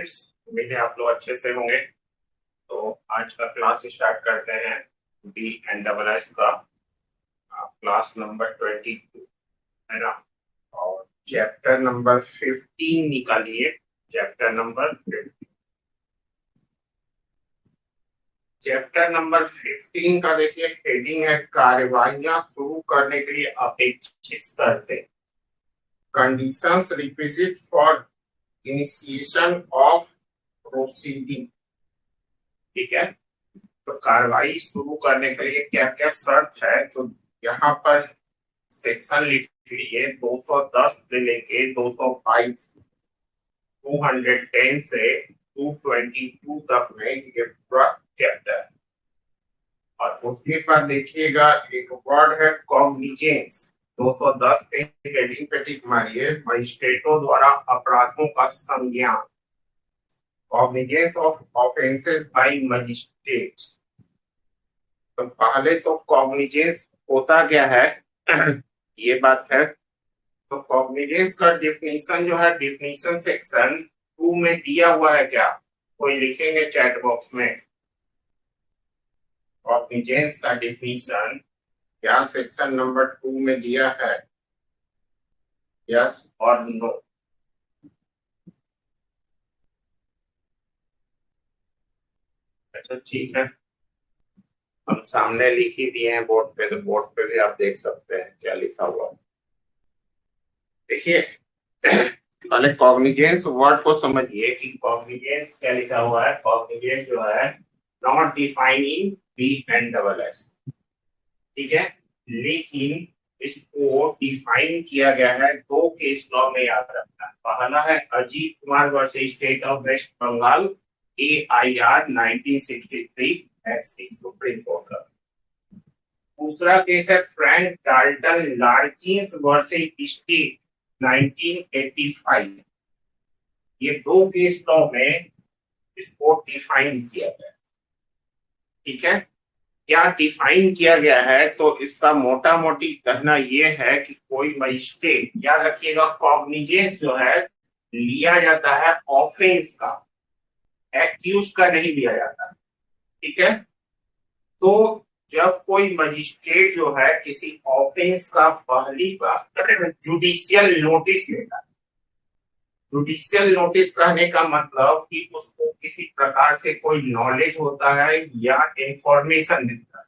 Students, उम्मीद है आप लोग अच्छे से होंगे। तो आज का क्लास स्टार्ट करते हैं। बी एंड डबल एस का क्लास नंबर 22 है ना। और चैप्टर नंबर 15 निकालिए। Chapter number 15। चैप्टर नंबर 15 का देखिए हेडिंग है कार्यवाहियां शुरू करने के लिए अपेक्षित शर्तें। Conditions requisite for initiation of proceeding. ठीक है, तो कार्रवाई शुरू करने के लिए क्या क्या शर्त है, तो यहाँ पर सेक्शन लिख लीजिए 210 से लेके 222, 210 से 222 तक में ये पूरा चैप्टर। और उसके बाद देखिएगा एक वर्ड है कॉग्निजेंस। 210 के हेडिंग पे टिक मारिए, मजिस्ट्रेटों द्वारा अपराधों का संज्ञान। Cognizance of offences by magistrates. तो पहले तो कॉग्निजेंस होता क्या है ये बात है। तो कॉग्निजेंस का डिफिनीशन जो है, डिफिनीशन सेक्शन 2 में दिया हुआ है क्या, कोई लिखेंगे चैट बॉक्स में। कॉग्निजेंस का डिफिनीशन क्या सेक्शन नंबर 2 में दिया है, यस और नो। अच्छा ठीक है, हम सामने लिख ही दिए हैं बोर्ड पे, तो बोर्ड पे भी आप देख सकते हैं क्या लिखा हुआ। देखिए पहले कॉग्निजेंस वर्ड को समझिए कि कॉग्निजेंस क्या लिखा हुआ है। कॉग्निजेंस जो है not defining B and double S, ठीक है, लेकिन इसको डिफाइन किया गया है दो केस लॉ में, याद रखना। पहला है Ajit Kumar versus state of West Bengal, AIR 1963 SC supreme court का। दूसरा केस है Frank Dalton Larkins versus state 1985। ये दो केस लॉ में इसको डिफाइन किया गया। ठीक है, क्या डिफाइन किया गया है, तो इसका मोटा मोटी कहना यह है कि कोई मजिस्ट्रेट, याद रखिएगा कॉग्निजेंस जो है लिया जाता है ऑफेंस का, एक्यूज का नहीं लिया जाता। ठीक है, तो जब कोई मजिस्ट्रेट जो है किसी ऑफेंस का पहली बार जुडिशियल नोटिस लेता है। जुडिशियल नोटिस कहने का मतलब कि उसको किसी प्रकार से कोई नॉलेज होता है या इंफॉर्मेशन मिलता है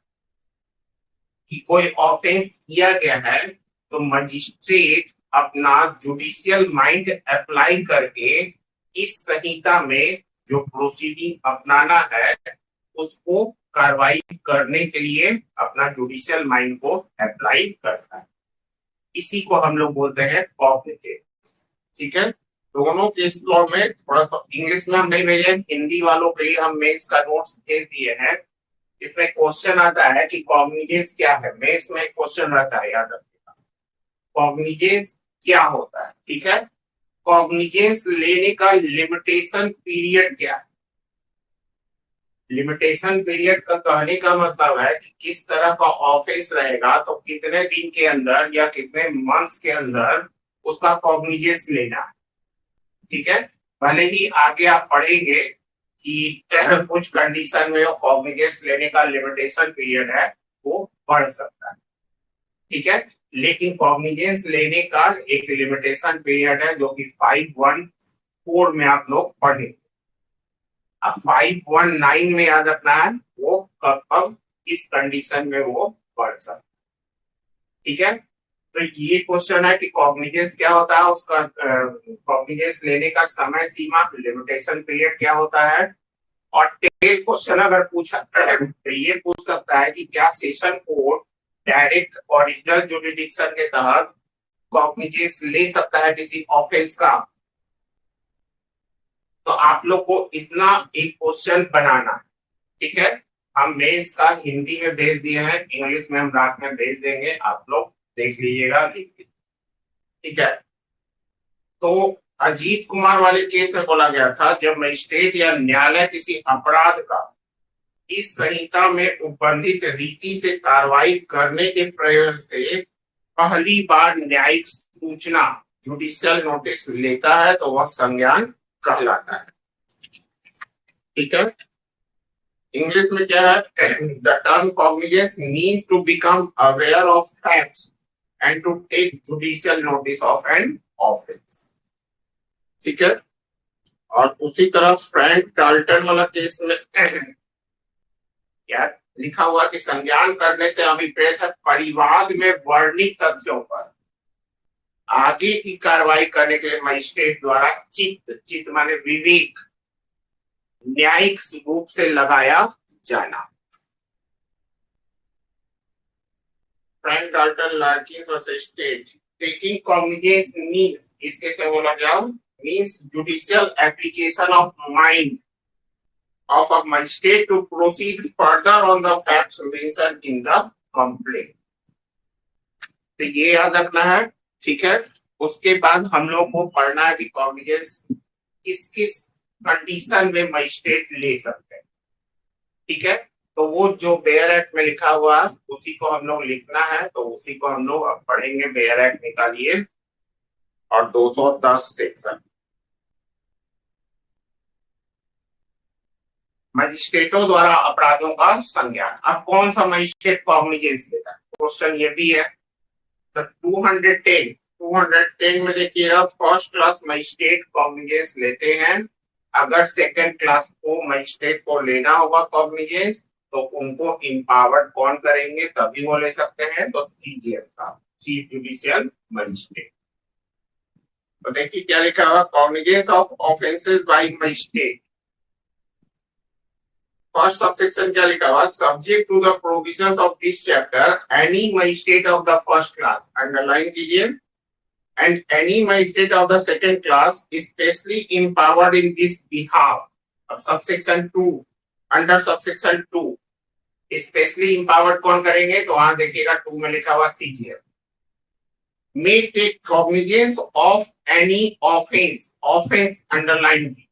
कि कोई ऑफेंस किया गया है, तो मजिस्ट्रेट अपना जुडिशियल माइंड अप्लाई करके इस संहिता में जो प्रोसीडिंग अपनाना है उसको कार्रवाई करने के लिए अपना जुडिशियल माइंड को अप्लाई करता है। इसी को हम लोग बोलते हैं कॉग्निजेंस। ठीक है, दोनों केस लॉ में थोड़ा सा इंग्लिश में हम नहीं भेजे, हिंदी वालों के लिए हम मेंस का नोट्स भेज दिए हैं। इसमें क्वेश्चन आता है कि कॉग्निजेंस क्या है, मेंस में क्वेश्चन रहता है, याद रखिएगा कॉग्निजेंस क्या होता है। ठीक है, कॉग्निजेंस लेने का लिमिटेशन पीरियड क्या है। लिमिटेशन पीरियड का कहने का मतलब है कि किस तरह का ऑफेंस रहेगा, तो कितने दिन के अंदर या कितने मंथ्स के अंदर उसका कॉग्निजेंस लेना है। ठीक है, भले ही आगे आप पढ़ेंगे कि कुछ कंडीशन में कॉग्निजेंस लेने का लिमिटेशन पीरियड है वो बढ़ सकता है। ठीक है, लेकिन कॉग्निजेंस लेने का एक लिमिटेशन पीरियड है जो कि 514 में आप लोग पढ़े। अब 519 में याद रखना है वो कब कब किस कंडीशन में वो बढ़ सकता है। ठीक है, तो ये क्वेश्चन है कि कॉग्निजेंस क्या होता है, उसका कॉग्निजेंस लेने का समय सीमा, लिमिटेशन पीरियड क्या होता है। और टेल क्वेश्चन अगर पूछा तो ये पूछ सकता है कि क्या session court direct original jurisdiction के तहत कॉग्निजेंस ले सकता है किसी ऑफेंस का। तो आप लोग को इतना एक क्वेश्चन बनाना है। ठीक है, हम मेंस का हिंदी में भेज दिए हैं, इंग्लिश में हम रात में भेज देंगे, आप लोग देख लीजिएगा, लिख लीजिए। ठीक है, तो अजीत कुमार वाले केस में बोला गया था जब मजिस्ट्रेट या न्यायालय किसी अपराध का इस संहिता में उपबंधित रीति से कार्रवाई करने के प्रयोग से पहली बार न्यायिक सूचना जुडिशियल नोटिस लेता है तो वह संज्ञान कहलाता है। ठीक है। इंग्लिश में क्या है? The term cognizance means to become aware of facts and to take judicial notice of an offence. ठीक है। और उसी तरह फ्रैंक डाल्टन वाला केस में क्या लिखा हुआ कि संज्ञान करने से अभिप्रेत है परिवाद में वर्णित तथ्यों पर आगे की कार्रवाई करने के लिए मजिस्ट्रेट द्वारा चित्त माने विवेक न्यायिक रूप से लगाया जाना। Frank Dalton Larkin versus state taking cognizance means इसके से बोला जाओ means judicial application of mind of a magistrate to proceed further on the facts mentioned in the complaint। तो ये याद रखना है। ठीक है। उसके बाद हम लोग को पढ़ना है कि कॉग्निजेंस किस किस कंडीशन में मजिस्ट्रेट ले सकते हैं। ठीक है। तो वो जो बेयर एक्ट में लिखा हुआ उसी को हम लोग लिखना है, तो उसी को हम लोग अब पढ़ेंगे। बेयर एक्ट निकालिए और 210 सेक्शन मजिस्ट्रेटों द्वारा अपराधों का संज्ञान। अब कौन सा मजिस्ट्रेट कॉग्निजेंस लेता है? क्वेश्चन ये भी है। तो 210 में देखिएगा फर्स्ट क्लास मजिस्ट्रेट कॉग्निजेंस लेते हैं। अगर सेकंड क्लास को मजिस्ट्रेट को लेना होगा कॉग्निजेंस तो उनको इम्पावर्ड कौन करेंगे तभी वो ले सकते हैं? तो सीजीएम का चीफ जुडिशियल मजिस्ट्रेट। तो देखिए क्या लिखा हुआ cognizance of offences by magistrate. First subsection क्या लिखा हुआ? Subject to the provisions of this chapter any magistrate of the first class, underline कीजिए, and any magistrate of the second class specially empowered in this behalf. अब subsection 2 under subsection 2 specially empowered कौन करेंगे? तो वहां देखिएगा 2 में लिखा हुआ CGM may take cognizance of any offence, offence underline की।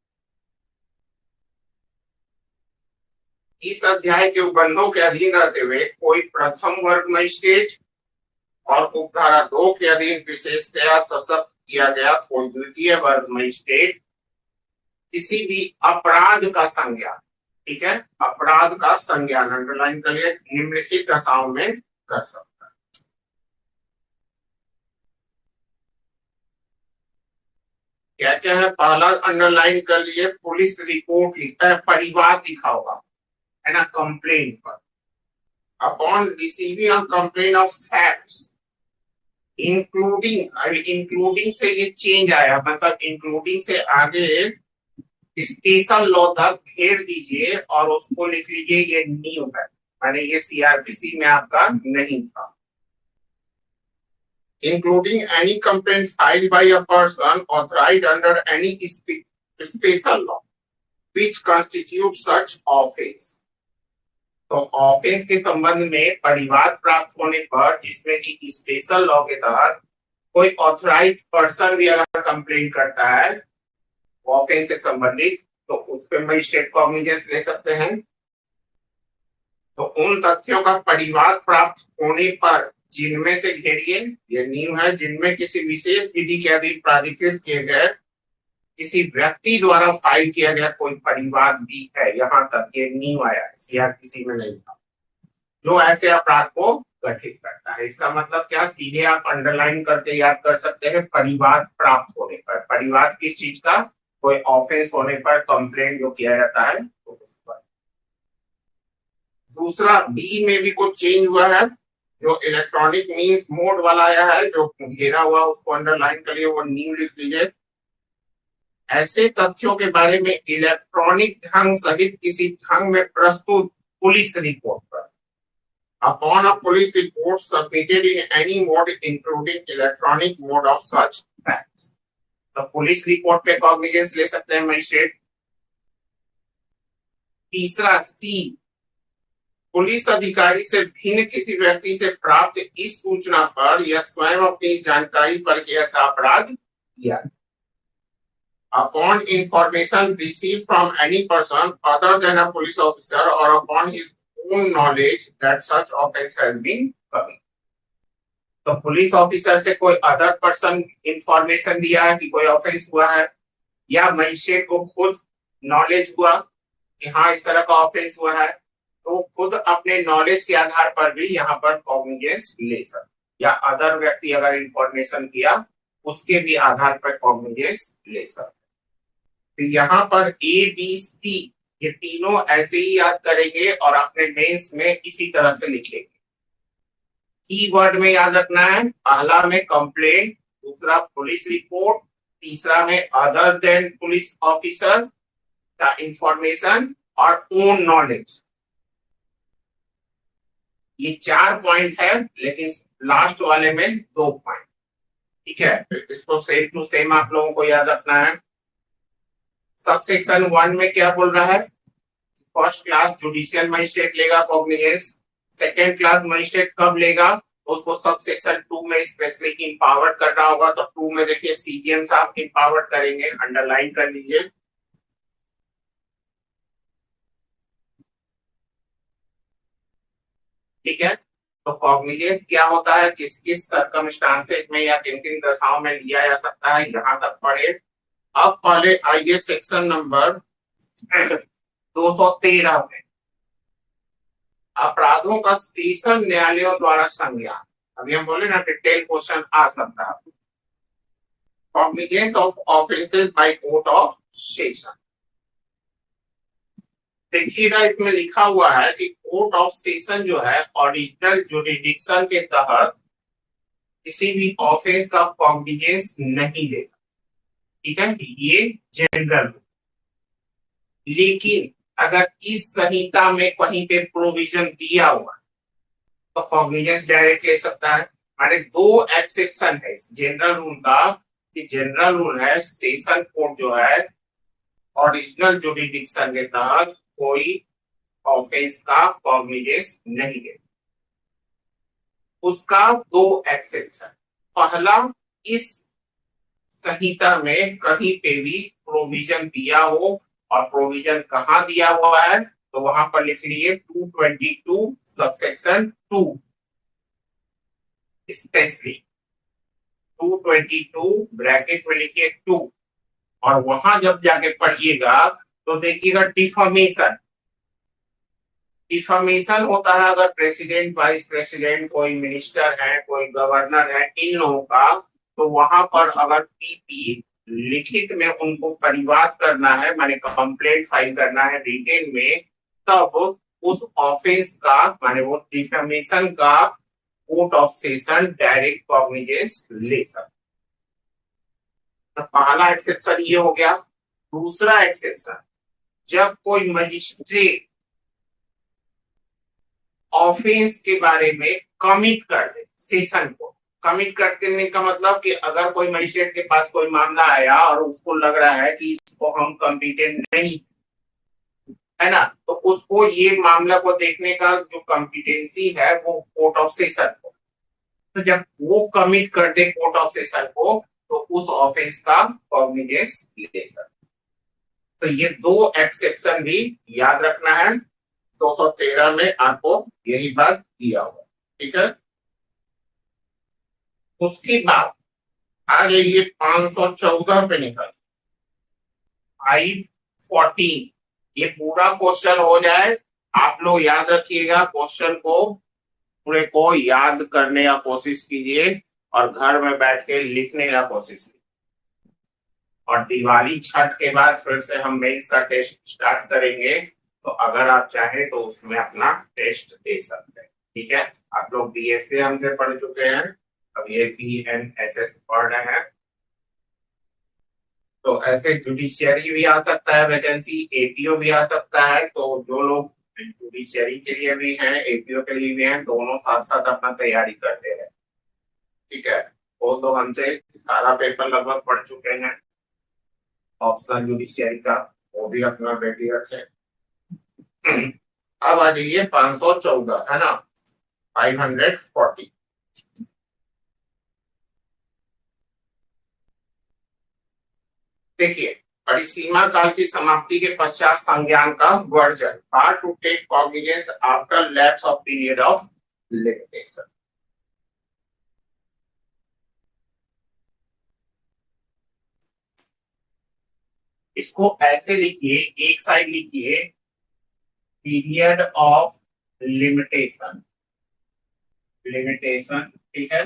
इस अध्याय के उपबंधों के अधीन रहते हुए कोई प्रथम वर्ग मजिस्ट्रेट और उपधारा 2 के अधीन विशेषतया सशक्त किया गया कोई द्वितीय वर्ग मजिस्ट्रेट किसी भी अपराध का संज्ञान, ठीक है, अपराध का संज्ञान अंडरलाइन कर लिए निम्नलिखित दशाओं में कर सकता है। क्या क्या है? पहला अंडरलाइन कर लिए पुलिस रिपोर्ट लिखता है, परिवाद लिखा होगा है ना कंप्लेंट पर। Upon receiving a complaint of facts including से ये चेंज आया, मतलब इंक्लूडिंग से आगे स्पेशल लॉ तक घेर दीजिए और उसको लिख लीजिए ये न्यू है, माने ये सीआरपीसी में आपका नहीं था। Including any complaint filed by a person authorised under any special law which constitute such offence. तो ऑफेंस के संबंध में परिवाद प्राप्त होने पर जिसमें कि स्पेशल लॉ के तहत कोई ऑथराइज्ड पर्सन भी अगर कंप्लेन करता है ऑफेंस से संबंधित तो उस पर मजिस्ट्रेट कॉग्निजेंस ले सकते हैं। तो उन तथ्यों का परिवाद प्राप्त होने पर जिनमें से घेरिए ये न्यू है, जिनमें किसी विशेष विधि के अधीन प्राधिकृत किए गए किसी व्यक्ति द्वारा फाइल किया गया कोई परिवाद भी है, यहाँ तक ये न्यू आया है, सीआरपीसी में नहीं था, जो ऐसे अपराध को गठित करता है। इसका मतलब क्या? सीधे आप अंडरलाइन करके याद कर सकते हैं परिवाद प्राप्त होने पर। परिवाद किस चीज का? कोई ऑफेंस होने पर कंप्लेंट जो किया जाता है तो उस पर। दूसरा बी में भी कुछ चेंज हुआ है, जो इलेक्ट्रॉनिक मींस मोड वाला आया है, जो घेरा हुआ उसको अंडरलाइन करिए, वो न्यू लिख लीजिए। ऐसे तथ्यों के बारे में इलेक्ट्रॉनिक ढंग सहित किसी ढंग में प्रस्तुत पुलिस रिपोर्ट पर upon a police report submitted in any mode including electronic mode of such facts। तो पुलिस रिपोर्ट पे कॉग्निजेंस ले सकते हैं मजिस्ट्रेट। तीसरा सी, पुलिस अधिकारी से भिन्न किसी व्यक्ति से प्राप्त इस सूचना पर यह स्वयं अपनी जानकारी पर कि ऐसा अपराध किया। Upon information received from any person other than a police officer or upon his own knowledge that such offense has been committed। तो पुलिस ऑफिसर से कोई अदर पर्सन इंफॉर्मेशन दिया है कि कोई ऑफेंस हुआ है, या मजिस्ट्रेट को खुद नॉलेज हुआ कि हाँ इस तरह का ऑफेंस हुआ है, तो खुद अपने नॉलेज के आधार पर भी यहाँ पर कॉग्निजेंस ले सकते, या अदर व्यक्ति अगर इंफॉर्मेशन किया उसके भी आधार पर कॉग्निजेंस ले सकते। तो यहाँ पर ए बी सी ये तीनों ऐसे ही याद करेंगे और अपने मेंस में इसी तरह से लिखेंगे। कीवर्ड में याद रखना है, पहला में कंप्लेंट, दूसरा पुलिस रिपोर्ट, तीसरा में अदर देन पुलिस ऑफिसर का इंफॉर्मेशन और ओन नॉलेज। ये 4 पॉइंट है, लेकिन लास्ट वाले में 2 पॉइंट। ठीक है, इसको सेम टू सेम आप लोगों को याद रखना है। सब सेक्शन 1 में क्या बोल रहा है, फर्स्ट क्लास जुडिशियल मजिस्ट्रेट लेगा कॉग्निजेंस, सेकेंड क्लास मजिस्ट्रेट कब लेगा, तो उसको सब सेक्शन 2 में स्पेशली इंपावर्ड करना होगा। तो 2 में देखिए सीजीएम साहब इंपावर्ड करेंगे, अंडरलाइन कर लीजिए। ठीक है, तो कॉग्निजेंस क्या होता है, किस किस सर्कमस्टांसेस में या किन किन दशाओं में लिया जा सकता है, यहाँ तक पढ़े। अब पहले आइए सेक्शन नंबर 213 में, अपराधों का सेशन न्यायालयों द्वारा संज्ञान। अभी हम बोले ना डिटेल क्वेश्चन आ सकता है। Cognizance of offences by court of session. देखिएगा इसमें लिखा हुआ है कि कोर्ट ऑफ सेशन जो है ओरिजिनल जुरिडिक्शन के तहत किसी भी ऑफेंस का कॉग्निजेंस नहीं लेता। ठीक है, ये जनरल। लेकिन अगर इस संहिता में कहीं पे प्रोविजन दिया हुआ तो कॉग्निजेंस डायरेक्ट ले सकता है। माने 2 एक्सेप्शन है इस जनरल रूल का, कि जनरल रूल है सेशन कोर्ट जो है ओरिजिनल जुरिडिक्शन के तहत कोई ऑफेंस का कॉग्निजेंस नहीं ले। उसका 2 एक्सेप्शन, पहला, इस संहिता में कहीं पे भी प्रोविजन दिया हो, और प्रोविजन कहाँ दिया हुआ है तो वहां पर लिख लीजिए 222 सबसेक्शन 2 स्पेशली 222 ब्रैकेट में लिखिए 2, और वहां जब जाके पढ़िएगा तो देखिएगा डिफॉर्मेशन। डिफॉर्मेशन होता है अगर प्रेसिडेंट वाइस प्रेसिडेंट कोई मिनिस्टर है कोई गवर्नर है इन लोगों का, तो वहां पर अगर पीपी लिखित में उनको परिवाद करना है, माने कंप्लेंट फाइल करना है रिटेन में, तब उस ऑफेंस का माने उस डिफॉर्मेशन का court of session direct cognizance ले सकता। तो पहला एक्सेप्शन ये हो गया। दूसरा एक्सेप्शन, जब कोई मजिस्ट्रेट ऑफेंस के बारे में कमिट कर दे सेशन को। कमिट करने का मतलब कि अगर कोई मजिस्ट्रेट के पास कोई मामला आया और उसको लग रहा है कि इसको हम कॉम्पिटेंट नहीं है ना, तो उसको ये मामला को देखने का जो कॉम्पिटेंसी है वो कोर्ट ऑफ सेशन को। तो जब वो कमिट कर दे कोर्ट ऑफ सेशन को तो उस ऑफेंस का कॉग्निजेंस ले सकते। तो ये 2 एक्सेप्शन भी याद रखना है। 213 में आपको यही बात दिया हुआ। ठीक है, उसके बाद आ जाइए 514 पे निकल 514। ये पूरा क्वेश्चन हो जाए, आप लोग याद रखिएगा क्वेश्चन को, पूरे को याद करने का कोशिश कीजिए और घर में बैठ के लिखने का कोशिश कीजिए। और दिवाली छठ के बाद फिर से हम मेंस का टेस्ट स्टार्ट करेंगे, तो अगर आप चाहें तो उसमें अपना टेस्ट दे सकते हैं। ठीक है, आप लोग बीएसए हमसे पढ़ चुके हैं, अब ये पीएनएसएस पढ़ रहे हैं। तो ऐसे जुडिशियरी भी आ सकता है वैकेंसी, एपीओ भी आ सकता है। तो जो लोग जुडिशियरी के लिए भी हैं एपीओ के लिए भी हैं, दोनों साथ साथ अपना तैयारी करते हैं। ठीक है, वो तो हमसे सारा पेपर लगभग पढ़ चुके हैं ऑप्शनल जुडिशियरी का, वो भी अपना रेडी रखें। अब आ जाइए 514 है ना, 540। देखिए, परिसीमा काल की समाप्ति के पश्चात संज्ञान का version, part to take cognizance after lapse of period of limitation. इसको ऐसे लिखिए, एक साइड लिखिए पीरियड ऑफ लिमिटेशन, लिमिटेशन, ठीक है।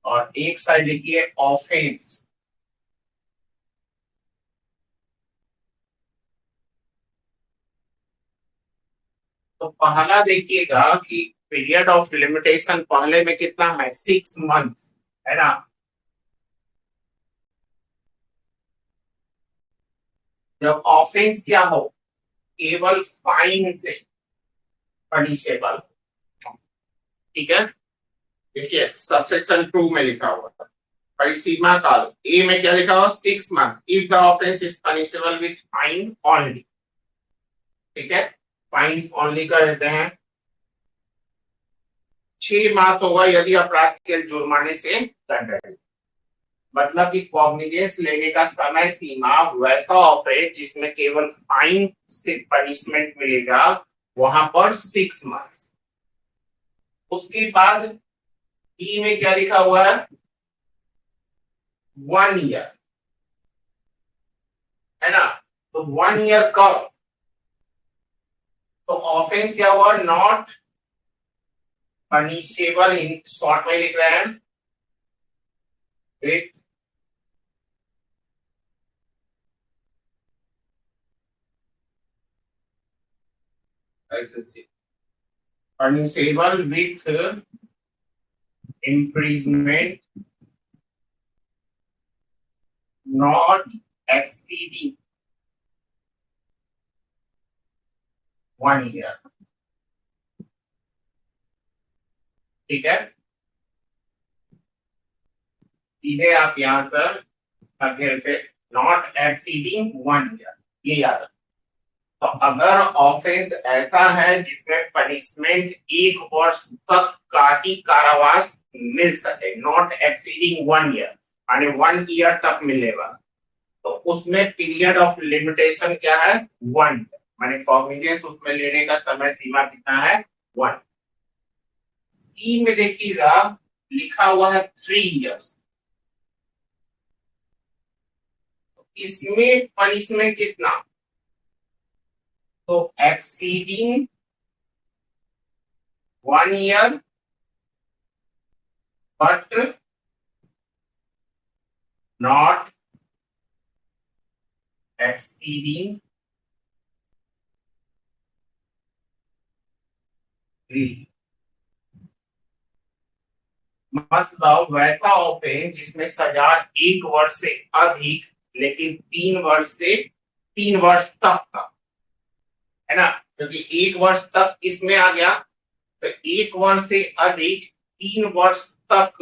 और एक साइड लिखिए ऑफेंस। तो पहला देखिएगा कि पीरियड ऑफ लिमिटेशन पहले में कितना है, 6 मंथ्स, है ना। जब ऑफेंस क्या हो, केवल फाइन से पनिशेबल, ठीक है। देखिए सबसेक्शन 2 में लिखा हुआ है परिसीमा काल, ए में क्या लिखा हुआ, 6 month, if the offence is punishable with fine only, ठीक है। फाइन ओनली कर देते हैं। 6 मास होगा यदि अपराध के जुर्माने से दंड, मतलब कि कॉग्निजेंस लेने का समय सीमा वैसा ऑफेंस जिसमें केवल फाइन से पनिशमेंट मिलेगा, वहां पर 6 मंथ्स। उसके बाद बी में क्या लिखा हुआ है, 1 ईयर, है ना। तो 1 ईयर कब, तो ऑफेंस क्या हुआ, नॉट पनिशेबल, इन शॉर्ट में लिख रहे हैं with punishable with imprisonment not exceeding 1 year, ठीक है। सीधे आप यहां पर अगर से नॉट एक्सीडिंग 1 ईयर, ये याद रखो। तो अगर ऑफेंस ऐसा है जिसमें पनिशमेंट 1 वर्ष तक का ही कारावास मिल सके, नॉट एक्सीडिंग 1 ईयर यानी 1 ईयर तक मिलेगा, तो उसमें पीरियड ऑफ लिमिटेशन क्या है, 1 ईयर, माने कॉग्निजेंस उसमें लेने का समय सीमा कितना है, 1। सी में देखिएगा लिखा हुआ है 3 इयर्स, इसमें पनिशमेंट कितना, तो exceeding 1 year but not exceeding 3, मतलब वैसा ऑफेंस जिसमें सजा 1 वर्ष से अधिक लेकिन 3 वर्ष से 3 वर्ष तक का, है ना, क्योंकि 1 वर्ष तक इसमें आ गया, तो 1 वर्ष से अधिक 3 वर्ष तक,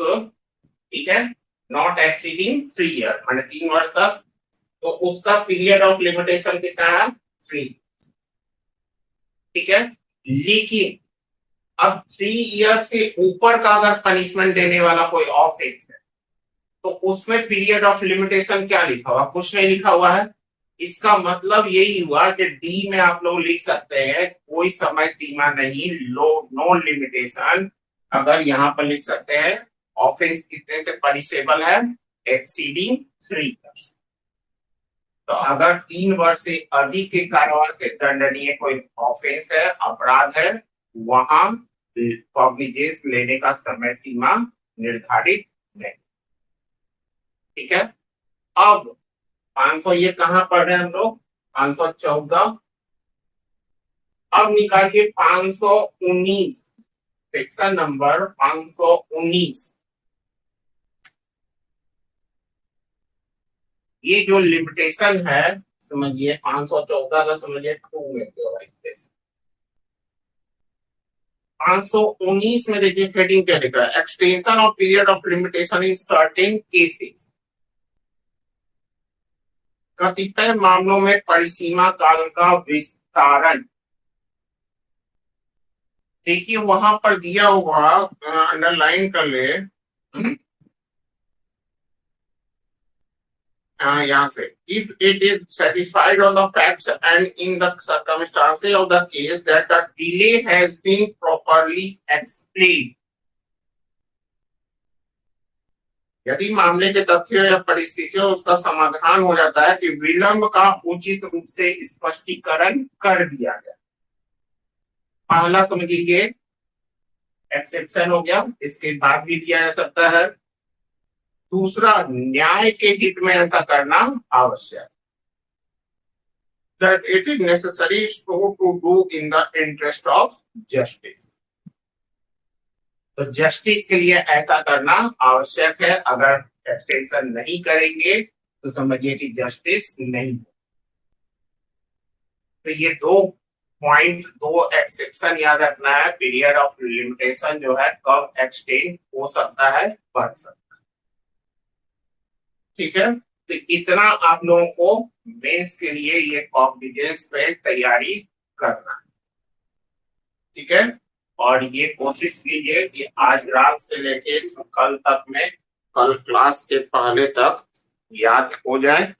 ठीक है, नॉट एक्सीडिंग 3 ईयर माने 3 वर्ष तक, तो उसका पीरियड ऑफ लिमिटेशन कितना है, 3, ठीक है। लेकिन अब 3 ईयर से ऊपर का अगर पनिशमेंट देने वाला कोई ऑफेंस है, तो उसमें पीरियड ऑफ लिमिटेशन क्या लिखा हुआ, कुछ नहीं लिखा हुआ है। इसका मतलब यही हुआ कि डी में आप लोग लिख सकते हैं कोई समय सीमा नहीं, नो लिमिटेशन। अगर यहाँ पर लिख सकते हैं ऑफेंस कितने से पनिशेबल है, एक्सीडिंग 3 इयर्स। तो अगर 3 वर्ष से अधिक के कारोबार से दंडनीय कोई ऑफेंस है, अपराध है, वहां कॉग्निजेंस लेने का समय सीमा निर्धारित नहीं, ठीक है। अब 500 ये कहां पढ़ रहे हैं हम लोग, 514। अब निकालिए 519, सेक्शन नंबर 519। ये जो लिमिटेशन है समझिए, 514 का समझिए 2 में 519 में देखिए हेडिंग क्या लिख रहा है, extension of period of limitation in certain cases, कतिपय मामलों में परिसीमा काल का विस्तारण। देखिए वहां पर दिया हुआ, अंडरलाइन कर ले, यहाँ से, if it is satisfied on the facts and in the circumstances of the case that the delay has been properly explained, यदि मामले के तथ्यों या परिस्थितियों उसका समाधान हो जाता है कि विलंब का उचित रूप से स्पष्टीकरण कर दिया गया। पहला समझिए एक्सेप्शन हो गया, इसके बाद भी दिया जा सकता है। दूसरा, न्याय के हित में ऐसा करना आवश्यक, that it is necessary so to do in the interest of justice। तो जस्टिस के लिए ऐसा करना आवश्यक है। अगर एक्सटेंशन नहीं करेंगे तो समझिए कि जस्टिस नहीं। तो ये दो पॉइंट, दो एक्सेप्शन याद रखना है। पीरियड ऑफ लिमिटेशन जो है कब एक्सटेंड हो सकता है, बढ़ सकता है। ठीक है, तो इतना आप लोगों को मेंस के लिए ये कॉग्निजेंस पे तैयारी करना है। ठीक है, और ये कोशिश कीजिए कि आज रात से लेके कल तक में, कल क्लास के पहले तक याद हो जाए।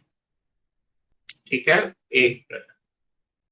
ठीक है, एक